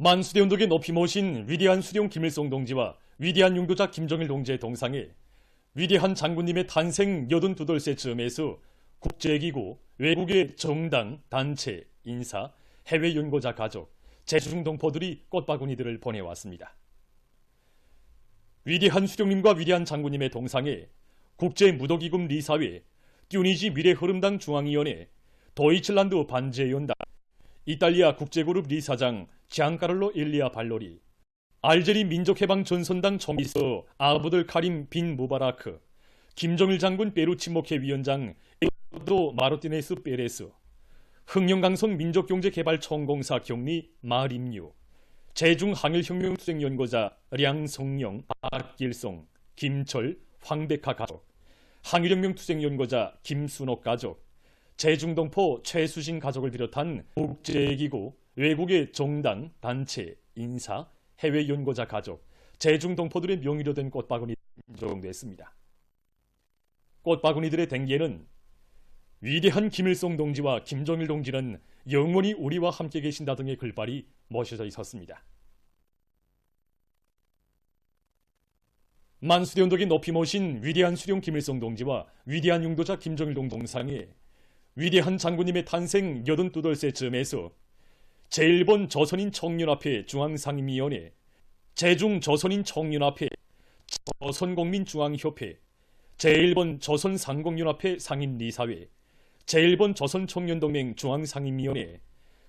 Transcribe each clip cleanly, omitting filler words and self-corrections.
만수대 운동에 높이 모신 위대한 수령 김일성 동지와 위대한 용도자 김정일 동지의 동상에 위대한 장군님의 탄생 82돌째 즈음에서 국제기구, 외국의 정당, 단체, 인사, 해외 연구자 가족, 재중동포들이 꽃바구니들을 보내왔습니다. 위대한 수령님과 위대한 장군님의 동상에 국제무도기금 리사회, 튜니지 미래흐름당 중앙위원회, 도이칠란드 반제연당, 이탈리아 국제그룹 리사장 지앙카를로 일리아 발로리, 알제리 민족해방전선당 총비서 아브들 카림 빈 무바라크, 김정일 장군 페루치목회 위원장 에도 마르티네스 페레스, 흥령강성 민족경제개발총공사 경리 마림유, 제중항일혁명투쟁연구자 량성영, 박길송, 김철, 황백하 가족, 항일혁명투쟁연구자 김순옥 가족, 제중동포 최수신 가족을 비롯한 국제기구, 외국의 정당, 단체, 인사, 해외 연구자 가족, 제중동포들의 명의로 된 꽃바구니 인정됐습니다. 꽃바구니들의 댕기에는 위대한 김일성 동지와 김정일 동지는 영원히 우리와 함께 계신다 등의 글발이 멋져져 있었습니다. 만수대 운동에 높이 모신 위대한 수령 김일성 동지와 위대한 용도자 김정일 동상에 위대한 장군님의 탄생 82돌째 즈음에서 제1번 조선인 청년합회 중앙상임위원회, 제중조선인 청년합회, 조선국민중앙협회, 제1번 조선상공연합회 상임리사회, 제1번 조선청년동맹 중앙상임위원회,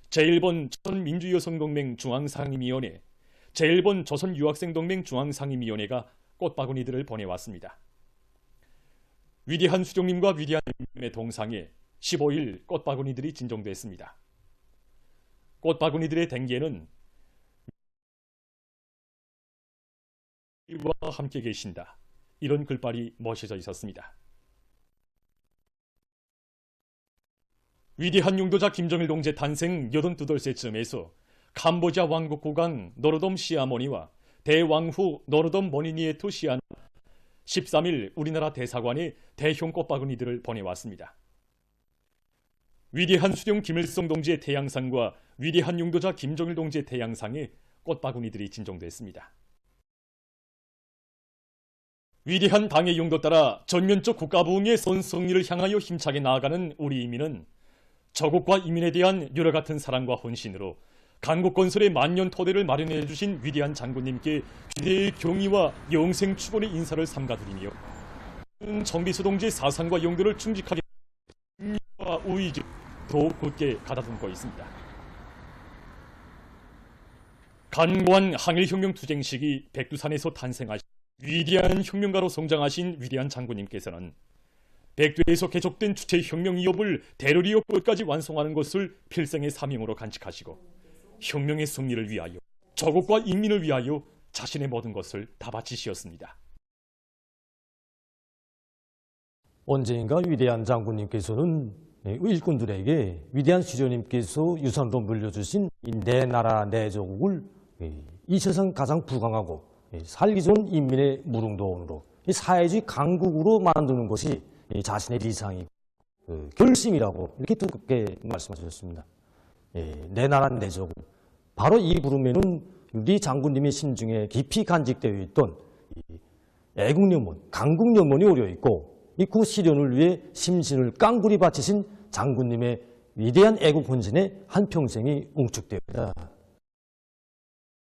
제1번 조선민주여성동맹 중앙상임위원회, 제1번 조선유학생동맹 중앙상임위원회가 꽃바구니들을 보내왔습니다. 위대한 수령님과 위대한 님의 동상에 15일 꽃바구니들이 진정됐습니다. 꽃바구니들의 댕기에는 와 함께 계신다, 이런 글발이 멋져져 있었습니다. 위대한 용도자 김정일 동지의 탄생 82돌째쯤에서 캄보디아 왕국 국왕 노르돔 시아모니와 대왕후 노르돔 모니니에투 시아는 13일 우리나라 대사관에 대형 꽃바구니들을 보내왔습니다. 위대한 수령 김일성 동지의 태양상과 위대한 용도자 김정일 동지의 태양상에 꽃바구니들이 진정됐습니다. 위대한 당의 용도 따라 전면적 국가부흥의 선성리를 향하여 힘차게 나아가는 우리 인민은 저국과 이민에 대한 여러 같은 사랑과 헌신으로 강국 건설의 만년 토대를 마련해 주신 위대한 장군님께 기대의 경의와 영생 축원의 인사를 삼가드리며 정비서 동지의 사상과 용도를 충직하게 와 우의지 더욱 굳게 가다듬고 있습니다. 간고한 항일혁명 투쟁 시기 백두산에서 탄생하신 위대한 혁명가로 성장하신 위대한 장군님께서는 백두에서 계속된 주체 혁명 이업을 대르리어 끝까지 완성하는 것을 필생의 사명으로 간직하시고 혁명의 승리를 위하여 저국과 인민을 위하여 자신의 모든 것을 다 바치시었습니다. 언젠가 위대한 장군님께서는 일꾼들에게 위대한 수령님께서 유산으로 물려주신 내 나라 내 조국을 이 세상 가장 부강하고 살기 좋은 인민의 무릉도원으로 사회주의 강국으로 만드는 것이 자신의理想이고 결심이라고 이렇게 두껍게 말씀하셨습니다. 내 나라 내 조국, 바로 이 부름에는 우리 장군님의 심중에 깊이 간직되어 있던 애국연문, 강국연문이 오려 있고 그 실현을 위해 심신을 깡그리 바치신 장군님의 위대한 애국 헌신에 한평생이 응축되어 있다.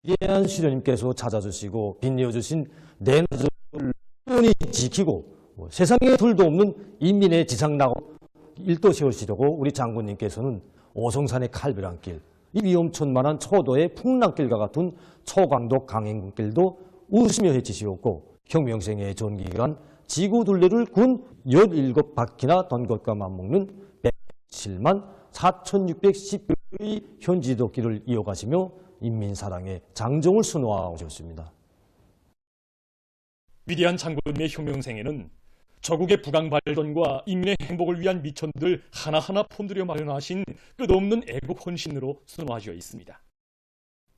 위대한 수령님께서 찾아주시고 빛내어주신 내 나라를 꾸준히 지키고 세상에 둘도 없는 인민의 지상낙원 일도 세우시려고 우리 장군님께서는 오성산의 칼비란길, 이 위험천만한 초도의 풍랑길과 같은 초강도 강행군길도 웃으며 헤치시었고 혁명생의 전기기간 지구 둘레를 군 17바퀴나 돈 것과 맞먹는 107만 4,610의 현지도길을 이어가시며 인민사랑의 장정을 수놓아오셨습니다. 위대한 장군님의 혁명생에는 저국의 부강 발전과 인민의 행복을 위한 미천들 하나하나 폰들여 마련하신 끝없는 애국 헌신으로 수놓아져 있습니다.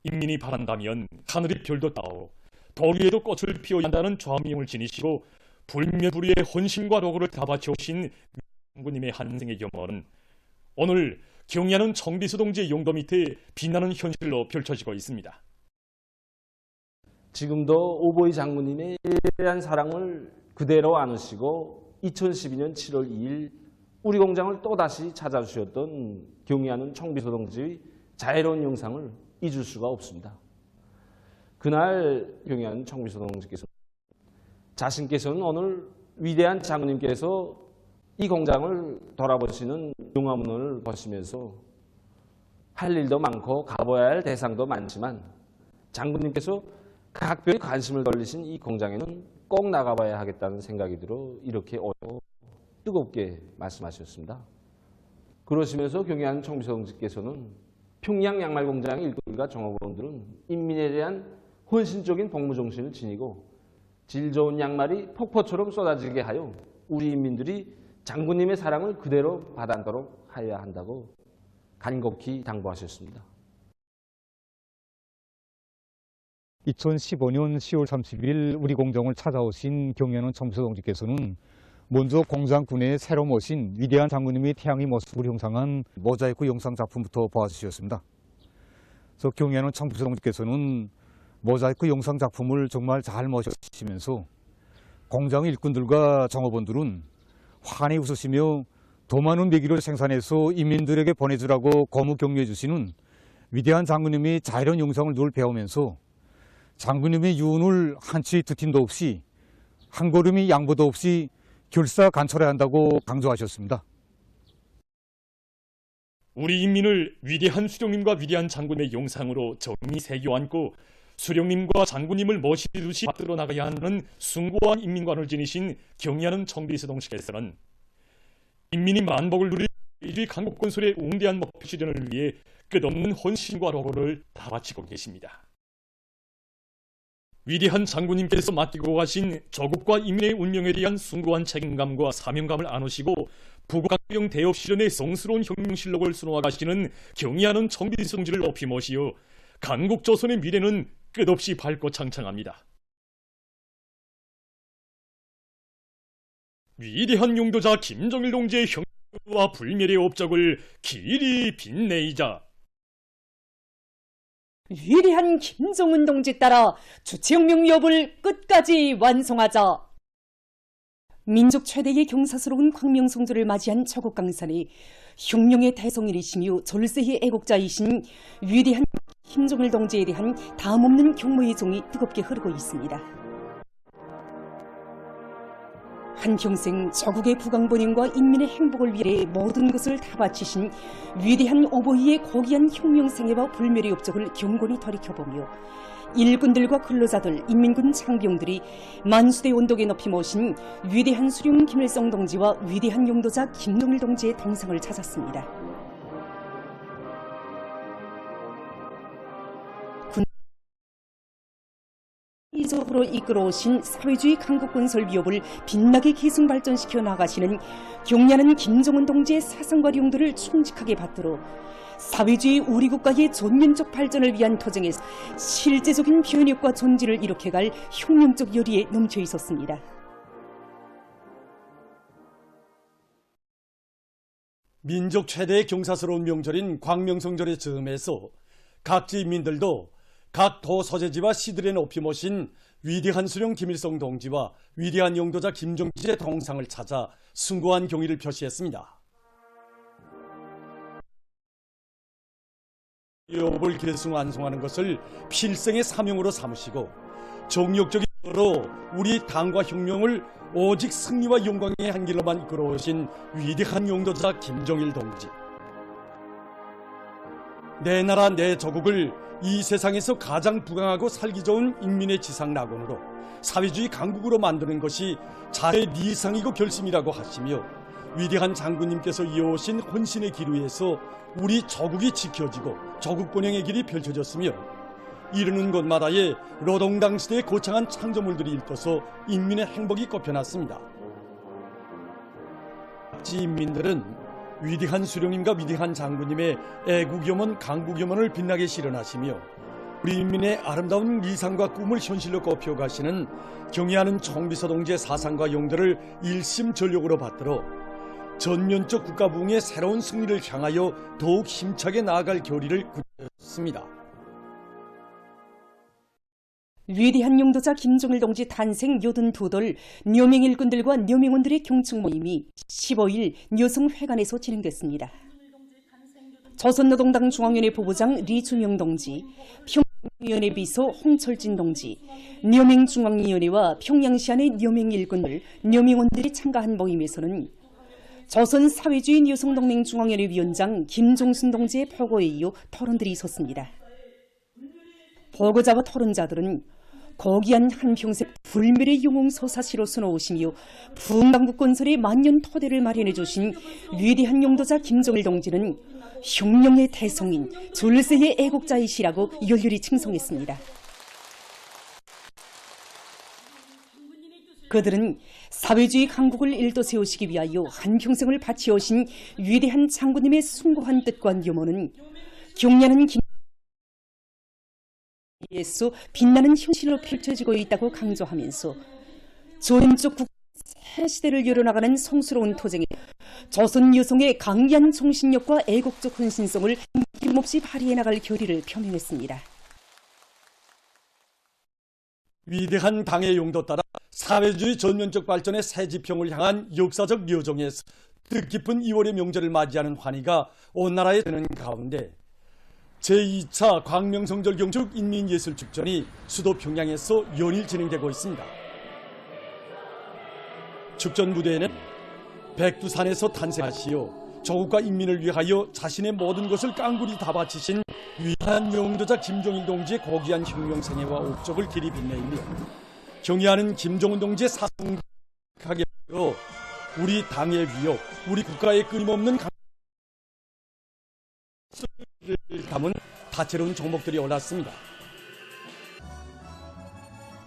인민이 바란다면 하늘이 별도 따오 돌 위에도 꽃을 피워야 한다는 좌명을 지니시고 불면불위의 헌신과 로고를 다 바쳐오신 장군님의 한생의 겸허는 오늘 경의하는 청비서 동지의 용도 밑에 빛나는 현실로 펼쳐지고 있습니다. 지금도 오보이 장군님의 위대한 사랑을 그대로 안으시고 2012년 7월 2일 우리 공장을 또다시 찾아주셨던 경의하는 청비서 동지의 자애로운 영상을 잊을 수가 없습니다. 그날 경의하는 청비서 동지께서 자신께서는 오늘 위대한 장군님께서 이 공장을 돌아보시는 용화문을 보시면서 할 일도 많고 가봐야 할 대상도 많지만 장군님께서 각별히 관심을 돌리신 이 공장에는 꼭 나가봐야 하겠다는 생각이 들어 이렇게 뜨겁게 말씀하셨습니다. 그러시면서 경의하는 청비서 동지께서는 평양 양말 공장의 일꾼과 종업원들은 인민에 대한 헌신적인 복무 정신을 지니고 질 좋은 양말이 폭포처럼 쏟아지게 하여 우리 인민들이 장군님의 사랑을 그대로 받아도록 하여야 한다고 간곡히 당부하셨습니다. 2015년 10월 30일 우리 공장을 찾아오신 경의하는 청비서 동지께서는 먼저 공장 구내에 새로 모신 위대한 장군님의 태양의 모습을 형상한 모자이크 영상 작품부터 보아주셨습니다. 그래서 경의하는 청비서 동지께서는 모자이크 영상 작품을 정말 잘 모셔주시면서 공장 일꾼들과 종업원들은 환히 웃으시며 더 많은 메기를 생산해서 인민들에게 보내주라고 고무 격려해 주시는 위대한 장군님의 자애로운 영상을 늘 배우면서 장군님의 유언을 한치 두 팀도 없이 한 걸음이 양보도 없이 결사간철해야 한다고 강조하셨습니다. 우리 인민을 위대한 수령님과 위대한 장군의 영상으로 정리 새겨안고 수령님과 장군님을 머시듯이 받들어 나가야 하는 숭고한 인민관을 지니신 경의하는 청비서 동지께서는 인민이 만복을 누릴 강국건설의 웅대한 목표 실현을 위해 끝없는 헌신과 노고를 다 바치고 계십니다. 위대한 장군님께서 맡기고 가신 조국과 인민의 운명에 대한 숭고한 책임감과 사명감을 안으시고 부국강병 대업 실현의 성스러운 혁명실록을 수놓아 가시는 경의하는 청비서 동지를 높이 모시어 강국조선의 미래는 끝없이 밝고 창창합니다. 위대한 용도자 김정일 동지의 혁명과 불멸의 업적을 길이 빛내이자 위대한 김정은 동지 따라 주체혁명 위협을 끝까지 완성하자. 민족 최대의 경사스러운 광명성조를 맞이한 조국 강산이 혁명의 대성일이시며 졸세의 애국자이신 위대한 김정일 동지에 대한 다음없는 경무의 종이 뜨겁게 흐르고 있습니다. 한평생 조국의 부강번영과 인민의 행복을 위해 모든 것을 다 바치신 위대한 오보이의 고귀한 혁명생애와 불멸의 업적을 경건히 돌이켜보며 일꾼들과 근로자들, 인민군 장병들이 만수대 원독에 높이 모신 위대한 수령 김일성 동지와 위대한 용도자 김정일 동지의 동상을 찾았습니다. 이적으로 이끌어오신 사회주의 강국건설 위협을 빛나게 계승 발전시켜 나가시는 경의하는 김정은 동지의 사상과 용도를 충직하게 받들어 사회주의 우리 국가의 전면적 발전을 위한 투쟁에서 실제적인 변혁과 존재를 일으켜갈 혁명적 열의에 넘쳐 있었습니다. 민족 최대의 경사스러운 명절인 광명성절의 즈음에서 각지 인민들도 각 도 소재지와 시들에 높이 모신 위대한 수령 김일성 동지와 위대한 용도자 김정지의 동상을 찾아 숭고한 경의를 표시했습니다. 위협을 계승 완성하는 것을 필생의 사명으로 삼으시고 정력적인 으로 우리 당과 혁명을 오직 승리와 영광의 한 길로만 이끌어오신 위대한 용도자 김정일 동지. 내 나라 내 조국을 이 세상에서 가장 부강하고 살기 좋은 인민의 지상 낙원으로 사회주의 강국으로 만드는 것이 자의 니상이고 결심이라고 하시며 위대한 장군님께서 이어오신 헌신의 길 위에서 우리 조국이 지켜지고 조국 번영의 길이 펼쳐졌으며 이르는 곳마다에 노동당 시대의 거창한 창조물들이 일떠서 인민의 행복이 꼽혀놨습니다. 지인민들은 위대한 수령님과 위대한 장군님의 애국염원, 강국염원을 빛나게 실현하시며 우리 인민의 아름다운 이상과 꿈을 현실로 꼽혀가시는 경의하는 청비서 동지의 사상과 용도를 일심전력으로 받들어 전면적 국가 부흥의 새로운 승리를 향하여 더욱 힘차게 나아갈 결의를 굳혔습니다. 위대한 용도자 김종일 동지 탄생 82돌 녀명 일꾼들과 녀명원들의 경축 모임이 15일 여성회관에서 진행됐습니다. 조선노동당 중앙위원회 부부장 리준영 동지, 평양위원회 비서 홍철진 동지, 녀명중앙위원회와 평양시안의 녀명 일꾼들, 녀명원들이 참가한 모임에서는 조선사회주의 여성동맹 중앙위원회 위원장 김종순 동지의 포고에 이어 토론들이 있었습니다. 보고자와 토론자들은 고귀한 한평생 불멸의 영웅서사시로 수놓으시며 부흥강국 건설의 만년 토대를 마련해 주신 위대한 용도자 김종일 동지는 혁명의 대성인, 졸세의 애국자이시라고 열렬히 칭송했습니다. 그들은 사회주의 강국을 일도 세우시기 위하여 한평생을 바치오신 위대한 장군님의 숭고한 뜻과 염원은 경려는 에서 빛나는 현실로 펼쳐지고 있다고 강조하면서 조연적 국가 새 시대를 열어나가는 성스러운 토쟁에 조선 여성의 강기한 정신력과 애국적 헌신성을 힘없이 발휘해 나갈 결의를 표명했습니다. 위대한 당의 용도 따라 사회주의 전면적 발전의 새 지평을 향한 역사적 여정에서 뜻깊은 2월의 명절을 맞이하는 환희가 온 나라에 되는 가운데 제2차 광명성절 경축 인민예술축전이 수도 평양에서 연일 진행되고 있습니다. 축전 무대에는 백두산에서 탄생하시어 조국과 인민을 위하여 자신의 모든 것을 깡그리 다 바치신 위대한 용도자 김종일 동지의 고귀한 혁명생애와 옥적을 길이 빛내며 경의하는 김종은 동지의 사성하게 하여 우리 당의 위협, 우리 국가의 끊임없는 를 담은 다채로운 종목들이 올랐습니다.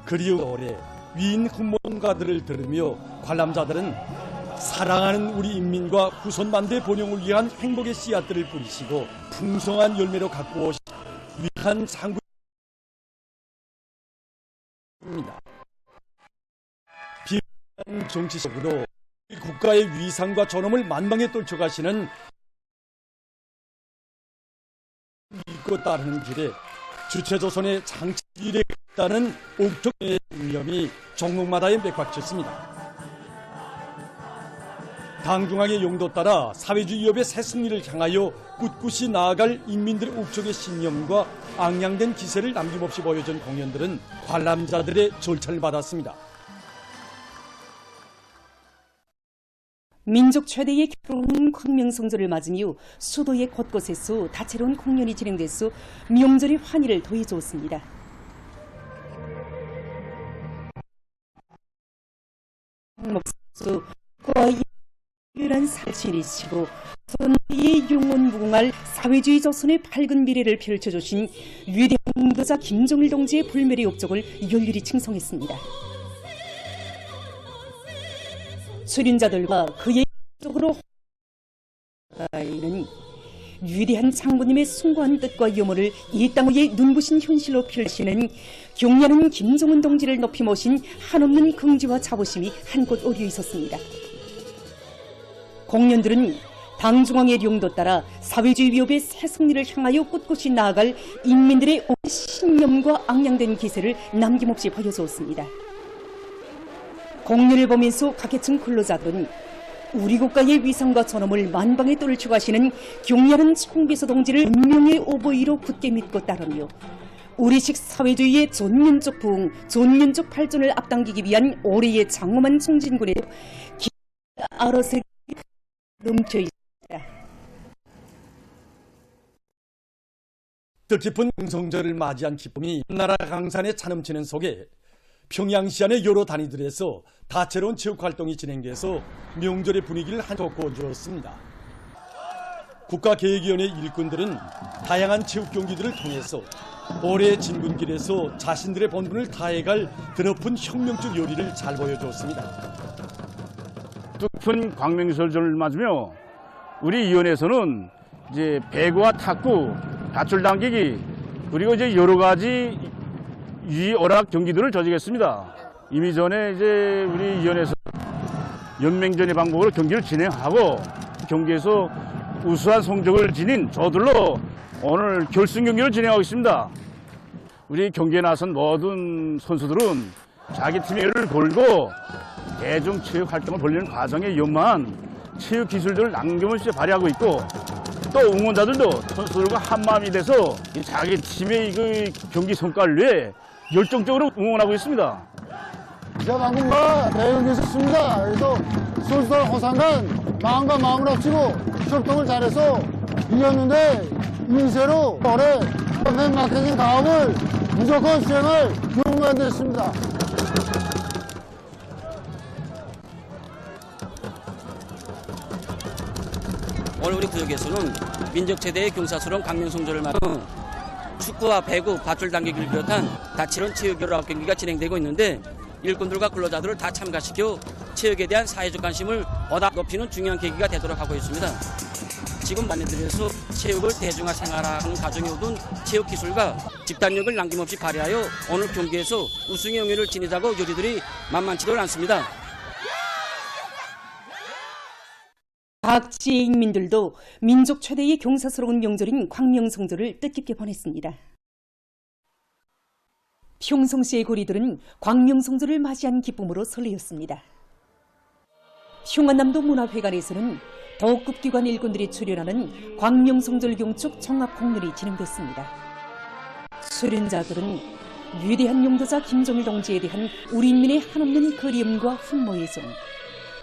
그리운 올해 위인 훈mon가들을 들으며 관람자들은 사랑하는 우리 인민과 후손 만대의 번영을 위한 행복의 씨앗들을 뿌리시고 풍성한 열매로 갖고 오신 위대한 장군입니다. 비단 정치적으로 국가의 위상과 존엄을 만방에 떨쳐가시는 믿고 따르는 길에 주체조선의 장치일에 있다는 옥정의 신념이 종목마다에 맥박쳤습니다. 당중앙의 용도 따라 사회주의 위협의 새 승리를 향하여 꿋꿋이 나아갈 인민들의 옥정의 신념과 앙양된 기세를 남김없이 보여준 공연들은 관람자들의 절찬을 받았습니다. 민족 최대의 결혼 광명성절을 맞으며 수도의 곳곳에서 다채로운 공연이 진행돼서 명절의 환희를 더해주었습니다. 목수 과유란 살신이시고 선비의 영원 무궁할 사회주의 조선의 밝은 미래를 펼쳐주신 위대한 용도자 김종일 동지의 불멸의 업적을 열렬히 칭송했습니다. 출연자들과 그의 쪽으로 는 위대한 장군님의 숭고한 뜻과 염원을 이 땅 위에 눈부신 현실로 펼치는 경려는 김종은 동지를 높이 모신 한없는 긍지와 자부심이 한곳 어려 있었습니다. 공연들은 당중앙의 용도 따라 사회주의 위협의 새 승리를 향하여 꿋꿋이 나아갈 인민들의 신념과 앙양된 기세를 남김없이 보여주었습니다. 공연을 보면서 각계층 근로자들은 우리 국가의 위상과 존엄을 만방에 떨치고 하시는 경려는 총비서 동지를 운명의 오보이로 굳게 믿고 따르며 우리식 사회주의의 전면적 부흥, 전면적 발전을 앞당기기 위한 올해의 장엄한 총진군에 알아서 넘쳐 있습니다. 뜻깊은 성절을 맞이한 기쁨이 나라 강산에 차넘치는 속에 평양시안의 여러 단위들에서 다채로운 체육활동이 진행돼서 명절의 분위기를 한껏 꿔주었습니다. 국가계획위원회 일꾼들은 다양한 체육 경기들을 통해서 올해 진군길에서 자신들의 본분을 다해갈 드높은 혁명적 요리를 잘 보여줬습니다. 뜻깊은 광명설전을 맞으며 우리 위원회에서는 이제 배구와 탁구, 밧줄 당기기 그리고 이제 여러 가지 유의오락 경기들을 조직했습니다. 이미 전에 이제 우리 위원회에서 연맹전의 방법으로 경기를 진행하고 경기에서 우수한 성적을 지닌 저들로 오늘 결승 경기를 진행하고 있습니다. 우리 경기에 나선 모든 선수들은 자기 팀의 열을 걸고 대중 체육 활동을 벌이는 과정에 연마한 체육 기술들을 남김없이 발휘하고 있고 또 응원자들도 선수들과 한마음이 돼서 자기 팀의 그 경기 성과를 위해 열정적으로 응원하고 있습니다. 자, 방금 대회가 있었습니다. 그래서 선수들 호상간 마음과 마음을 합치고 협동을 잘해서 이겼는데 인쇄로 올해 팬 마케팅 사업을 무조건 수행을 요구드렸습니다. 오늘 우리 구역에서는 민족 최대의 경사스러운 광명성조를 맞은 축구와 배구, 밧줄 당기기를 비롯한 다채로운 체육 여러 경기가 진행되고 있는데 일꾼들과 근로자들을 다 참가시켜 체육에 대한 사회적 관심을 보다 높이는 중요한 계기가 되도록 하고 있습니다. 지금 만년들에서 체육을 대중화 생활하는 과정에 얻은 체육 기술과 집단력을 남김없이 발휘하여 오늘 경기에서 우승의 영예를 지니자고 요리들이 만만치도 않습니다. 각 지의 인민들도 민족 최대의 경사스러운 명절인 광명성조를 뜻깊게 보냈습니다. 평성시의 고리들은 광명성조를 맞이한 기쁨으로 설레었습니다. 평안남도 문화회관에서는 더급기관 일꾼들이 출연하는 광명성절 경축 종합공연이 진행됐습니다. 수련자들은 위대한 용도자 김정일 동지에 대한 우리 인민의 한없는 그리움과 훈모의 정,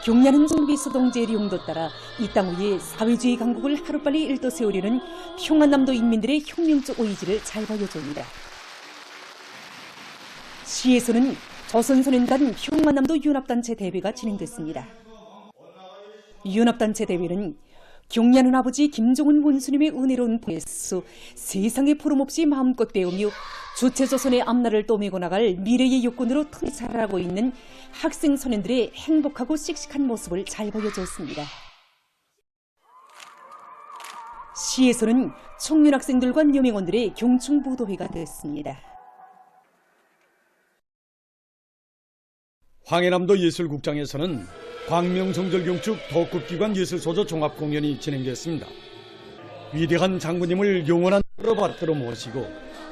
경례하는 정비서 동지의 용도 따라 이 땅 위에 사회주의 강국을 하루빨리 일떠세우려는 평안남도 인민들의 혁명적 의지를 잘 보여줍니다. 시에서는 조선소년단 평안남도 연합단체 대회가 진행됐습니다. 연합단체 대회는 경례하는 아버지 김정은 원수님의 은혜로운 포에서 세상의 부름없이 마음껏 배우며 주체조선의 앞날을 떠밀고 나갈 미래의 요건으로 틈이 자라고 있는 학생 소년들의 행복하고 씩씩한 모습을 잘 보여줬습니다. 시에서는 청년 학생들과 여명원들의 경충보도회가 됐습니다. 황해남도 예술국장에서는 광명성절 경축 더급기관 예술소조 종합공연이 진행됐습니다. 위대한 장군님을 영원한 받들어 모시고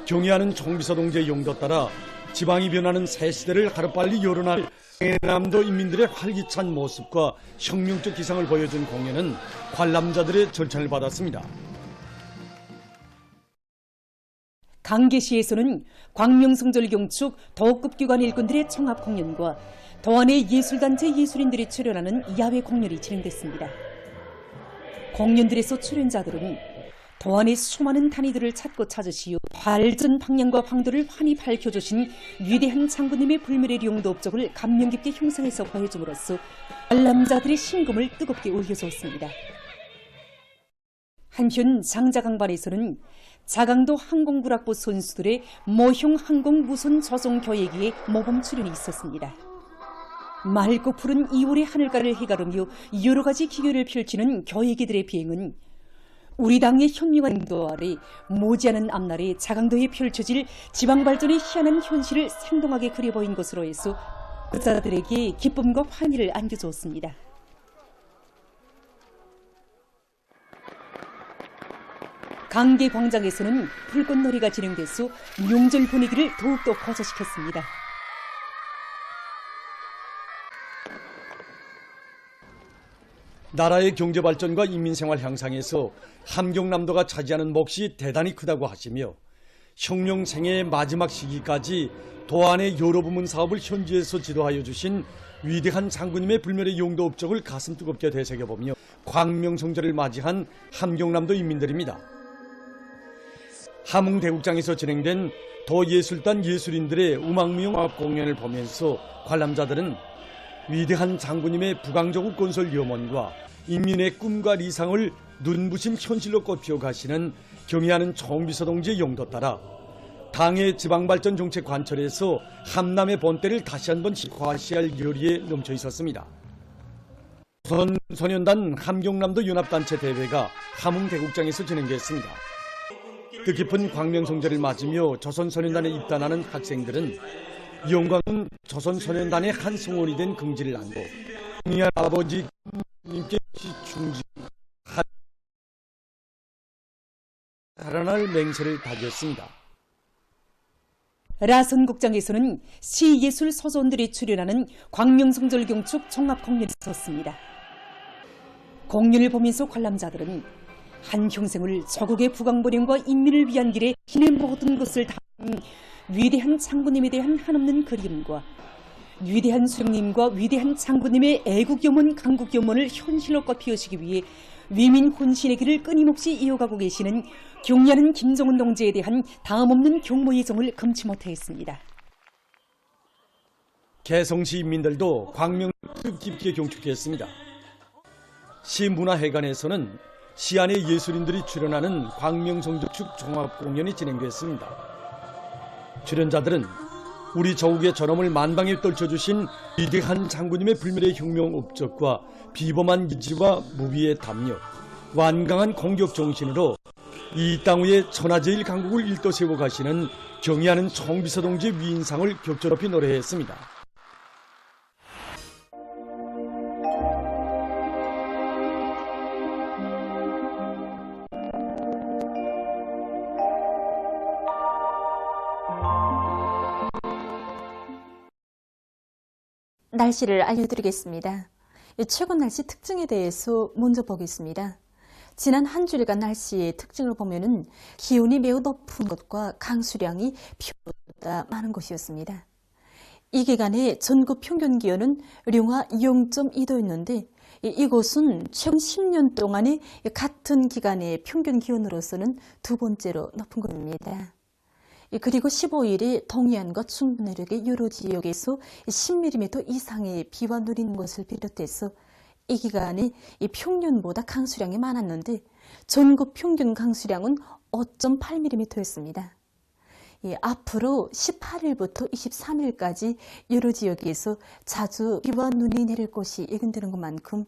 경의하는 총비서 동지의 용도 따라 지방이 변하는 새 시대를 하루빨리 열어날 황해남도 인민들의 활기찬 모습과 혁명적 기상을 보여준 공연은 관람자들의 절찬을 받았습니다. 강계시에서는 광명성절 경축 더급기관 일꾼들의 청합공연과 도안의 예술단체 예술인들이 출연하는 야외 공연이 진행됐습니다. 공연들에서 출연자들은 도안의 수많은 단위들을 찾고 찾으시어 발전 방향과 방도를 환히 밝혀주신 위대한 장군님의 불멸의 용도 업적을 감명 깊게 형상해서 보여줌으로써 관람자들의 심금을 뜨겁게 울려주었습니다. 한편 장자강반에서는 자강도 항공구락부 선수들의 모형 항공 무선 조종 교육기에 모범 출연이 있었습니다. 맑고 푸른 2월의 하늘가를 해가르며 여러 가지 기교를 펼치는 교육기들의 비행은 우리 당의 현명한 인도 아래 모지않은 앞날에 자강도에 펼쳐질 지방발전의 희한한 현실을 생동하게 그려보인 것으로 해서 독자들에게 기쁨과 환희를 안겨주었습니다. 강계광장에서는 불꽃놀이가 진행돼서 명절 분위기를 더욱더 고조시켰습니다. 나라의 경제발전과 인민생활 향상에서 함경남도가 차지하는 몫이 대단히 크다고 하시며 혁명생애의 마지막 시기까지 도안의 여러 부문 사업을 현지에서 지도하여 주신 위대한 장군님의 불멸의 용도 업적을 가슴 뜨겁게 되새겨보며 광명성절을 맞이한 함경남도 인민들입니다. 함흥대국장에서 진행된 도예술단 예술인들의 음악무용 공연을 보면서 관람자들은 위대한 장군님의 북왕조국 건설 염원과 인민의 꿈과理想을 눈부신 현실로 꽃피워 가시는 경의하는 총비서 동지의 용도 따라 당의 지방발전 정책 관철에서 함남의 본때를 다시 한번 과시할 열의에 넘쳐 있었습니다. 조선소년단 함경남도 연합단체 대회가 함흥대국장에서 진행됐습니다. 뜻깊은 광명성절을 맞으며 조선소년단에 입단하는 학생들은 영광은 조선소년단의 한 성원이 된 긍지를 안고 경리한 아버지님께 충직하라 할 맹세를 다졌습니다. 라선국장에서는 시예술 서원들이 출연하는 광명성절 경축 종합 공연이 있었습니다. 공연을 보면서 관람자들은 한평생을 저국의 부강보령과 인민을 위한 길에 힘의 모든 것을 다한 위대한 장군님에 대한 한없는 그리움과 위대한 수령님과 위대한 장군님의 애국염원, 강국염원을 현실로 꽃피우시기 위해 위민 혼신의 길을 끊임없이 이어가고 계시는 경리하는 김정은 동지에 대한 다음없는 경모의 정을 금치 못하였습니다. 개성시 인민들도 광명을 뜻깊게 경축했습니다. 시문화회관에서는 시안의 예술인들이 출연하는 광명성적축 종합공연이 진행됐습니다. 출연자들은 우리 저국의 전엄을 만방에 떨쳐주신 위대한 장군님의 불멸의 혁명 업적과 비범한 기지와 무비의 담력, 완강한 공격 정신으로 이 땅 위에 천하제일 강국을 일떠세워 가시는 경의하는 청비서 동지의 위인상을 격조높이 노래했습니다. 날씨를 알려드리겠습니다. 최근 날씨 특징에 대해서 먼저 보겠습니다. 지난 한 주일간 날씨의 특징을 보면은 기온이 매우 높은 곳과 강수량이 비교보다 많은 곳이었습니다. 이 기간에 전국 평균 기온은 령화 0.2도였는데 이곳은 최근 10년 동안의 같은 기간의 평균 기온으로서는 두 번째로 높은 곳입니다. 그리고 15일에 동해안과 중부 내륙의 여러 지역에서 10mm 이상의 비와 눈이 있는 것을 비롯해서 이 기간에 평년보다 강수량이 많았는데 전국 평균 강수량은 5.8mm였습니다. 앞으로 18일부터 23일까지 여러 지역에서 자주 비와 눈이 내릴 것이 예견되는 것만큼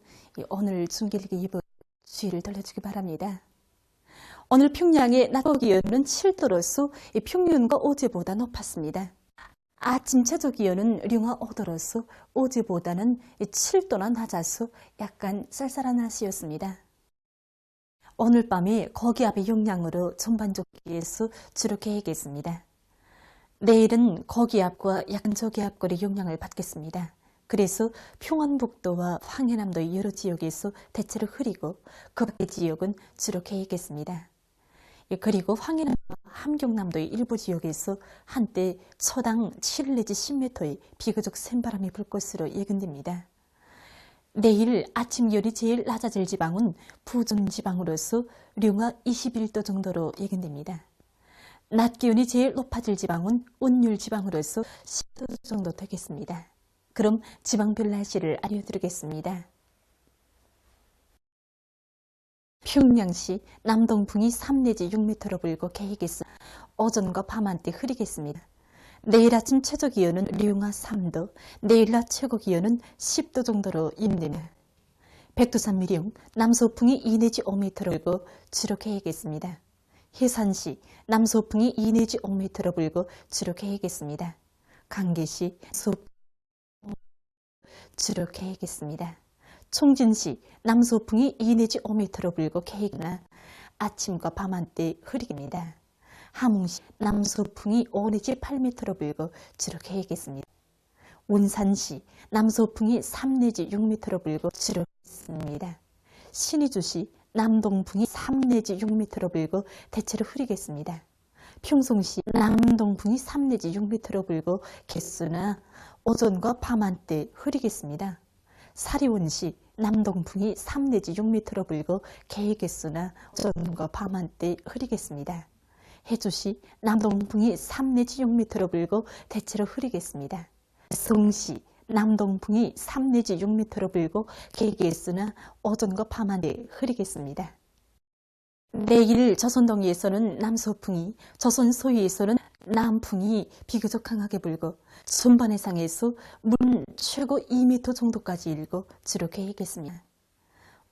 오늘 중길기 이번 주의를 돌려주기 바랍니다. 오늘 평양의 낮 기온은 7도로서 평년과 어제보다 높았습니다. 아침 최저 기온은 령화 5도로서 어제보다는 7도나 낮아서 약간 쌀쌀한 날씨였습니다. 오늘 밤에 고기압의 영향으로 전반적기에서 주로 개겠습니다. 내일은 고기압과 약간 저기압골의 영향을 받겠습니다. 그래서 평안북도와 황해남도의 여러 지역에서 대체로 흐리고 그 밖의 지역은 주로 개겠습니다. 그리고 황해남과 함경남도의 일부 지역에서 한때 초당 7 내지 10m의 비교적 센 바람이 불 것으로 예견됩니다. 내일 아침 기온이 제일 낮아질 지방은 부전 지방으로서 령화 21도 정도로 예견됩니다. 낮 기온이 제일 높아질 지방은 온율 지방으로서 10도 정도 되겠습니다. 그럼 지방별 날씨를 알려드리겠습니다. 평양시 남동풍이 3 내지 6m로 불고 개이겠으며 오전과 밤한때 흐리겠습니다. 내일 아침 최저 기온은 령화 3도, 내일 낮 최고 기온은 10도 정도로 예견됩니다. 백두산 미령 남서풍이 2 내지 5m로 불고 주로 개이겠습니다. 해산시 남서풍이 2 내지 5m로 불고 주로 개이겠습니다. 강계시 소풍 주로 개이겠습니다. 총진시 남서풍이 2 내지 5m로 불고 개이거나 아침과 밤한때 흐리겠습니다. 함흥시 남서풍이 5 내지 8m로 불고 주로 개이겠습니다. 운산시 남서풍이 3 내지 6m로 불고 주로 개이겠습니다. 신의주시 남동풍이 3 내지 6m로 불고 대체로 흐리겠습니다. 평송시 남동풍이 3 내지 6m로 불고 개수나 오전과 밤한때 흐리겠습니다. 사리원시 남동풍이 3 내지 6m로 불고 개이겠으나 오전과 밤한때 흐리겠습니다. 해주시 남동풍이 3 내지 6m로 불고 대체로 흐리겠습니다. 성시 남동풍이 3 내지 6m로 불고 개이겠으나 오전과 밤한때 흐리겠습니다. 내일 조선동해에서는 남서풍이, 조선 서해에서는 남풍이 비교적 강하게 불고 순반 해상에서 문 최고 2m 정도까지 일고 주로 개이겠습니다.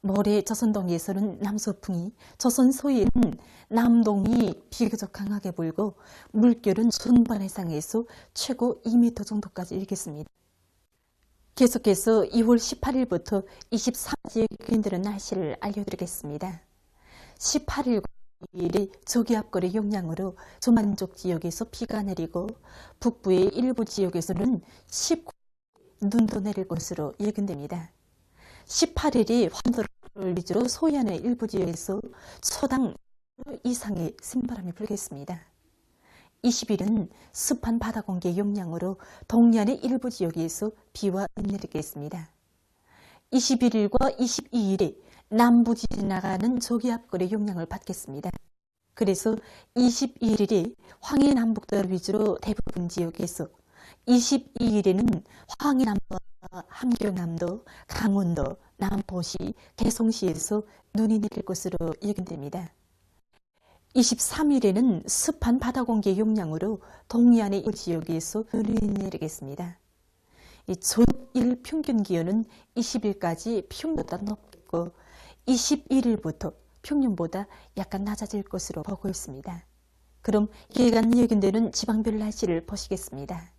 모레 조선동해에서는 남서풍이, 조선 서해에는 남동이 비교적 강하게 불고 물결은 순반 해상에서 최고 2m 정도까지 일겠습니다. 계속해서 2월 18일부터 23일까지 예견되는 날씨를 알려드리겠습니다. 18일과 2일이 저기압거리 영향으로 조만족 지역에서 비가 내리고 북부의 일부 지역에서는 19일 눈도 내릴 것으로 예견됩니다. 18일이 환도를 위주로 소해안의 일부 지역에서 초당 이상의 센바람이 불겠습니다. 20일은 습한 바다 공기 영향으로 동해안의 일부 지역에서 비와 눈이 내리겠습니다. 21일과 22일에 남부 지나가는 저기압거리 영향을 받겠습니다. 그래서 21일이 황해 남북도를 위주로 대부분 지역에서, 22일에는 황해남도와 함경남도, 강원도, 남포시, 개성시에서 눈이 내릴 것으로 예견됩니다. 23일에는 습한 바다 공기 영향으로 동해안의 일부 지역에서 눈이 내리겠습니다. 전일 평균 기온은 20일까지 평년보다 높고 21일부터 평년보다 약간 낮아질 것으로 보고 있습니다. 그럼 기간 예견되는 지방별 날씨를 보시겠습니다.